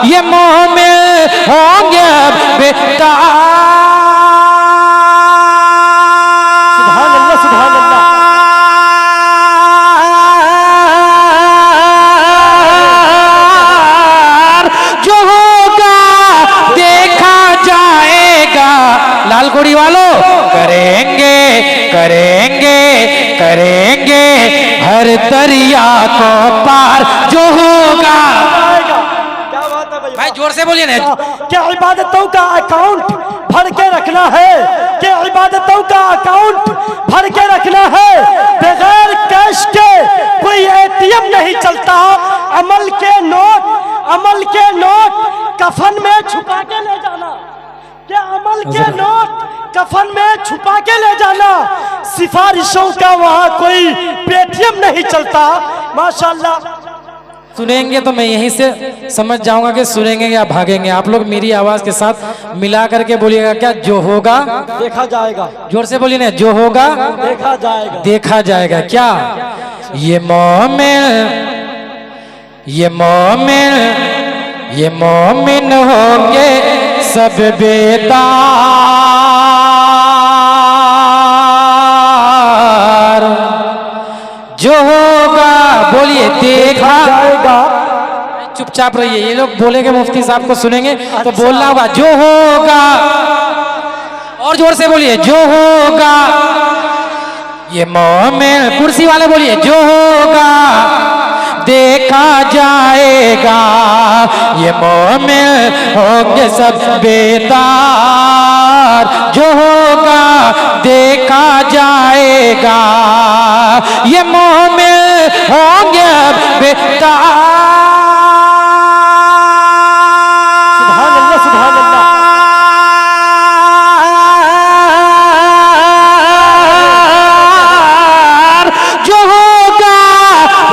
ये मोमिन होंगे बेटा। सुभान अल्लाह, सुभान अल्लाह। जो होगा देखा जाएगा। लालगुड़ी वालों करेंगे करेंगे करेंगे हर दरिया को पार। जो होगा, क्या बात है भाई जोर से बोलिए ना। क्या इबादतों का अकाउंट भर के रखना है, क्या इबादतों का अकाउंट भर के रखना है। बगैर कैश के कोई एटीएम नहीं चलता। अमल के नोट कफन में छुपा के ले जाना। क्या अमल के नोट कफन में छुपा के ले जाना। सिफारिशों का वहाँ कोई पेटीएम नहीं चलता। माशाल्लाह। सुनेंगे तो मैं यहीं से समझ जाऊंगा कि सुनेंगे या भागेंगे। आप लोग मेरी आवाज के साथ मिला करके बोलिएगा। क्या जो होगा देखा जाएगा। जोर से बोलिए ना। जो होगा देखा जाएगा। देखा जाएगा। क्या ये मोमिन होंगे सब बेदार। जो होगा बोलिए देखा जाएगा। चुपचाप रहिए। ये लोग बोलेंगे मुफ्ती साहब को सुनेंगे तो बोलना होगा। जो होगा और जोर से बोलिए। जो होगा ये मोमिन, कुर्सी वाले बोलिए। जो होगा देखा जाएगा। ये मोमिन होंगे सब बेदार। जो होगा देखा जाएगा। ये मोमिन होंगे बेदार। सुभान अल्लाह, सुभान अल्लाह। जो होगा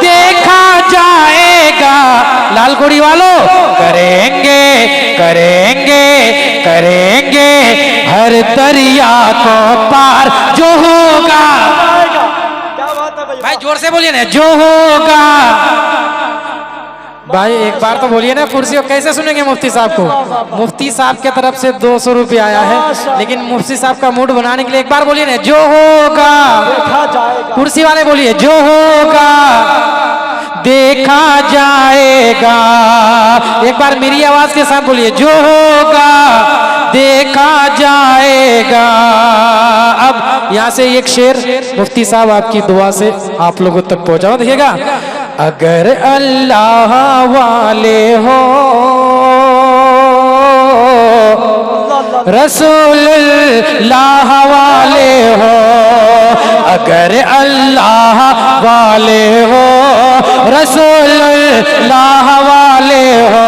देखा जाएगा। लालगुड़ी वालों करेंगे करेंगे करेंगे हर दरिया को पार। जो होगा, क्या बात है भाई जोर से बोलिए ना। जो होगा, भाई एक बार तो बोलिए ना। कुर्सी को कैसे सुनेंगे मुफ्ती साहब को। मुफ्ती साहब के तरफ से 200 रुपये आया है, लेकिन मुफ्ती साहब का मूड बनाने के लिए एक बार बोलिए ना। जो होगा देखा जाएगा। कुर्सी वाले बोलिए। जो होगा देखा जाएगा। एक बार मेरी आवाज के साथ बोलिए। जो होगा देखा जाएगा। अब यहाँ से एक शेर मुफ्ती साहब आपकी दुआ से आप लोगों तक पहुंचाओ। देखिएगा। अगर अल्लाह वाले हो रसूलुल्लाह वाले हो। अगर अल्लाह वाले हो रसूलुल्लाह वाले हो।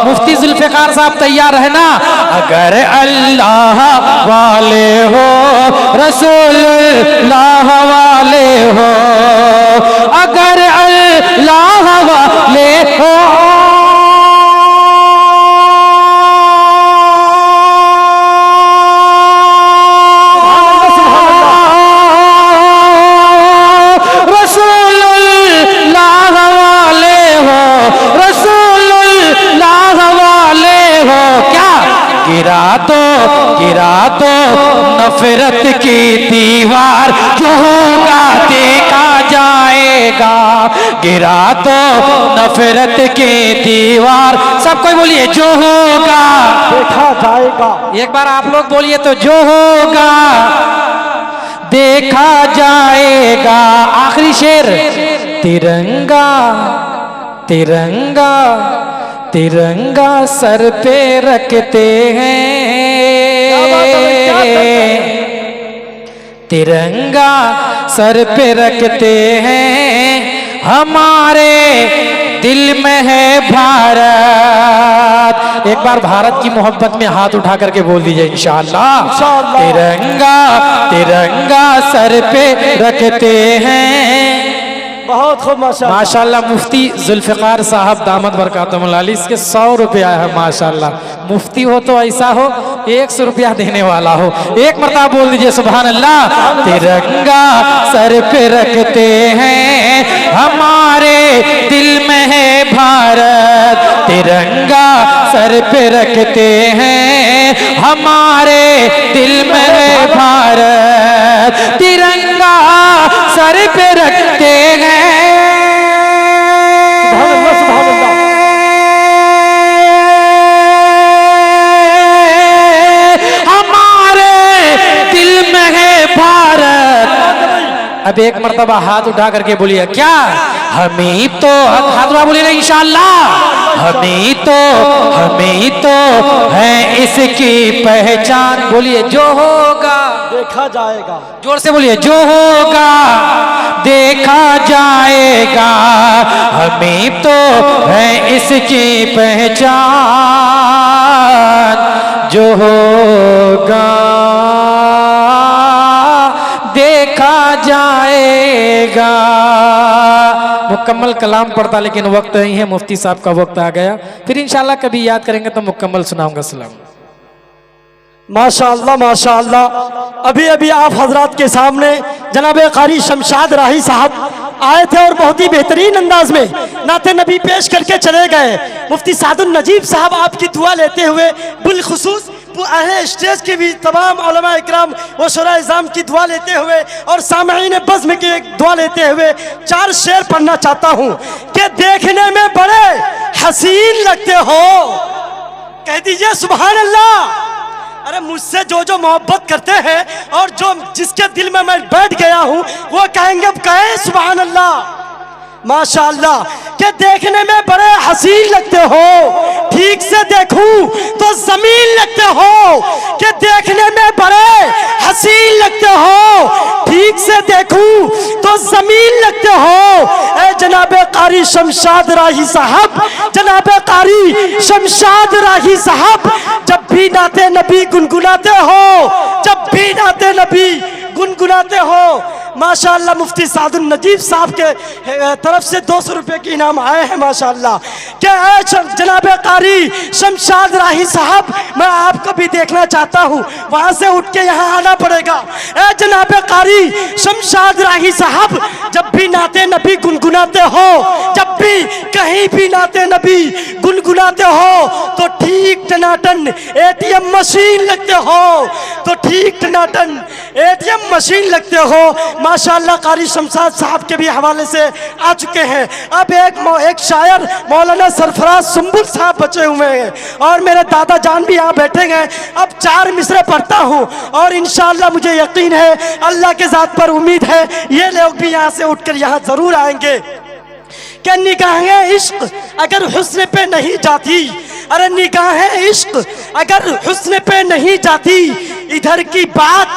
मुफ्ती जुल्फिकार साहब तैयार है ना। अगर अल्लाह वाले हो रसूलुल्लाह वाले हो। अगर अल्लाह वाले हो गिरा दो नफरत की दीवार। जो होगा देखा जाएगा। गिरा दो नफरत की दीवार। सब कोई बोलिए। जो होगा देखा जाएगा। एक बार आप लोग बोलिए तो। जो होगा देखा जाएगा। आखिरी शेर। तिरंगा तिरंगा तिरंगा सर पे रखते हैं। तिरंगा सर पे रखते हैं। हमारे दिल में है भारत। एक बार भारत की मोहब्बत में हाथ उठा करके बोल दीजिए इंशाअल्लाह। तिरंगा तिरंगा सर पे रखते हैं। बहुत खूब माशाल्लाह। मुफ्ती जुल्फिकार साहब दामद बरकातुहुल आली, इसके 100 रुपये आया है माशाल्लाह। मुफ्ती हो तो ऐसा हो 100 रुपया देने वाला हो। एक मरतबा बोल दीजिए सुभान अल्लाह। तिरंगा सर पे रखते हैं, हमारे दिल में है भारत। पे रखते हैं, हमारे दिल में है भारत, तिरंगा सर पे रखते हैं। अब एक मर्तबा हाथ उठा करके बोलिए, क्या हमें तो, हाथ उठा बोलिए इंशाअल्लाह, हमें तो है इसकी पहचान। बोलिए जो होगा देखा जाएगा। जोर से बोलिए, जो होगा देखा जाएगा, हमें तो है इसकी पहचान, जो होगा देखा जाएगा। मुकम्मल कलाम पढ़ता, लेकिन वक्त नहीं है, मुफ्ती साहब का वक्त आ गया। फिर इंशाल्लाह कभी याद करेंगे तो मुकम्मल सुनाऊंगा। सलाम। माशाअल्लाह माशाअल्लाह। अभी अभी आप हजरात के सामने जनाब कारी शमशाद राही साहब आए थे और बहुत ही बेहतरीन अंदाज में नाते नबी पेश करके चले गए। मुफ्ती सादुल नजीब साहब आपकी दुआ लेते हुए, बिलखुसूस अहले स्टेज के भी तमाम उलमा इकराम व शुरा इज़ाम की दुआ लेते हुए और सामईन बज़्म की दुआ लेते हुए 4 शेर पढ़ना चाहता हूँ कि देखने में बड़े हसीन लगते हो। कह दीजिए सुभान अल्लाह। अरे मुझसे जो जो मोहब्बत करते हैं और जो जिसके दिल में मैं बैठ गया हूँ वो कहेंगे, अब कहें सुभान अल्लाह। माशाअल्लाह के देखने में बड़े हसीन लगते हो, ठीक से देखूं तो जमीन लगते हो। के देखने में बड़े हसीन लगते हो, ठीक से देखूं तो जमीन लगते हो। ए जनाबे कारी शमशाद राही साहब, जनाबे कारी शमशाद राही साहब, जब भी नाते नबी गुनगुनाते हो, जब भी नाते नबी गुनगुनाते हो, माशाअल्लाह मुफ्ती सादुल नजीब साहब के तरफ से 200 रुपए के इनाम आए हैं। माशाअल्लाह क्या जनाबे कारी शमशाद राही साहब, मैं आपको भी देखना चाहता हूँ, वहां से उठ के यहाँ आना पड़ेगा। ए जनाबे कारी शमशाद राही साहब, जब भी नाते नबी गुनगुनाते हो, जब भी कहीं भी नाते नबी गुनगुनाते हो तो ठीक टनाटन ATM मशीन लगते हो, तो ठीक टनाटन ATM मशीन लगते हो। माशाअल्लाह कारी शमशाद साहब के भी हवाले से आ चुके हैं। अब एक शायर मौलाना सरफराज सुंबुल साहब बचे हुए हैं और मेरे दादा जान भी यहाँ बैठे हैं। अब 4 मिसरे पढ़ता हूँ और इंशाअल्लाह मुझे यकीन है, अल्लाह के ज़ात पर उम्मीद है, ये लोग भी यहाँ से उठकर यहाँ जरूर आएंगे। क्या निगाहें इश्क अगर हुस्न पे नहीं जाती, अरे निगाहें इश्क अगर हुस्न पे नहीं जाती, इधर की बात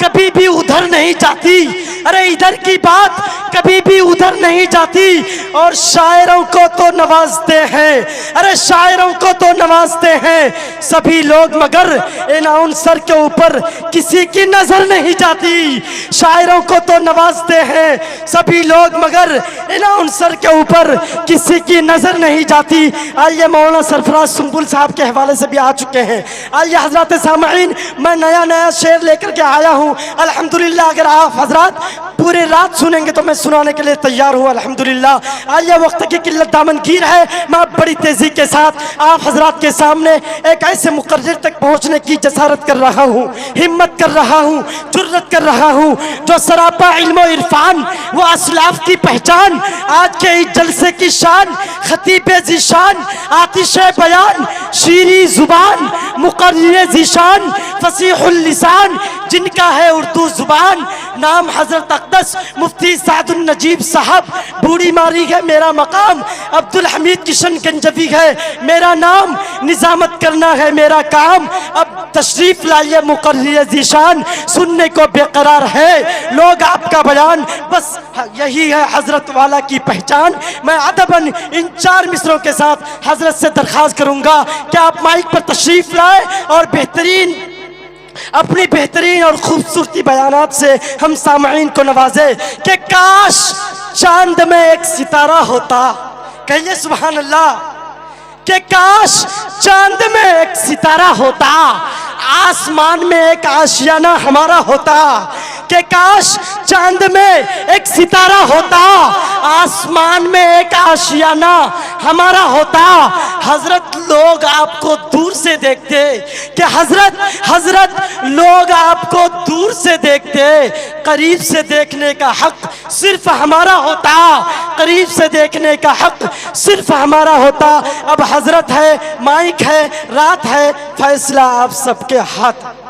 कभी भी उधर नहीं जाती, अरे इधर की बात कभी भी उधर नहीं जाती। और शायरों को तो नवाजते हैं, अरे शायरों को तो नवाजते हैं सभी लोग, मगर अनाउंसर के ऊपर किसी की नजर नहीं जाती। शायरों को तो नवाजते हैं सभी लोग, मगर अनाउंसर के ऊपर किसी की नजर नहीं जाती। आइए मौलाना सरफराज सुंबुल साहब के हवाले से भी आ चुके हैं। आइए हजरत सामईन, मैं नया शेर लेकर के आया हूँ अल्हम्दुलिल्लाह। अगर आप हजरात पूरे रात सुनेंगे तो मैं सुनाने के लिए तैयार हूँ अल्हम्दुलिल्लाह। आइए वक्त की किल्लत दामनगीर है, मैं बड़ी तेजी के साथ आप हजरात के सामने एक ऐसे मुकर्रर तक पहुँचने की जसारत कर रहा हूँ, हिम्मत कर रहा हूँ, जुर्रत कर रहा हूँ, जो सरापा इल्म इरफान वो असलाफ की पहचान, आज के इस जलसे की शान, खतीब ज़ीशान, आतिश बयान, शीरी जुबान, मुकर्रर ज़ीशान, फसीहुल लिसान, जिनका है उर्दू जुबान, नाम हजरत अक़दस मुफ्ती सादुल नजीब साहब। बूढ़ी मारी है मेरा मकाम, अब्दुल हमीद किशन गंजवी है मेरा नाम, निजामत करना है मेरा काम। अब तशरीफ लाइए मुकर्रर ज़ीशान, सुनने को बेकरार है लोग आपका बयान, बस यही है हजरत वाला की पहचान। मैं अदबन इन 4 मिसरों के साथ हजरत से दरख्वास्त करूंगा कि आप माइक पर तशरीफ लाए और अपनी बेहतरीन और खूबसूरती बयानात से हम सामईन को नवाजे कि काश चांद में एक सितारा होता। कहिए सुभान अल्लाह। कि काश चांद में एक सितारा होता, आसमान में एक आशियाना हमारा होता। कि काश चांद में एक सितारा होता, आसमान में एक आशियाना हमारा होता। हजरत लोग आपको दूर से देखते कि हजरत लोग आपको दूर से देखते, करीब से देखने का हक सिर्फ हमारा होता, करीब से देखने का हक सिर्फ हमारा होता। अब हजरत है, माइक है, रात है, फैसला आप सबके हाथ।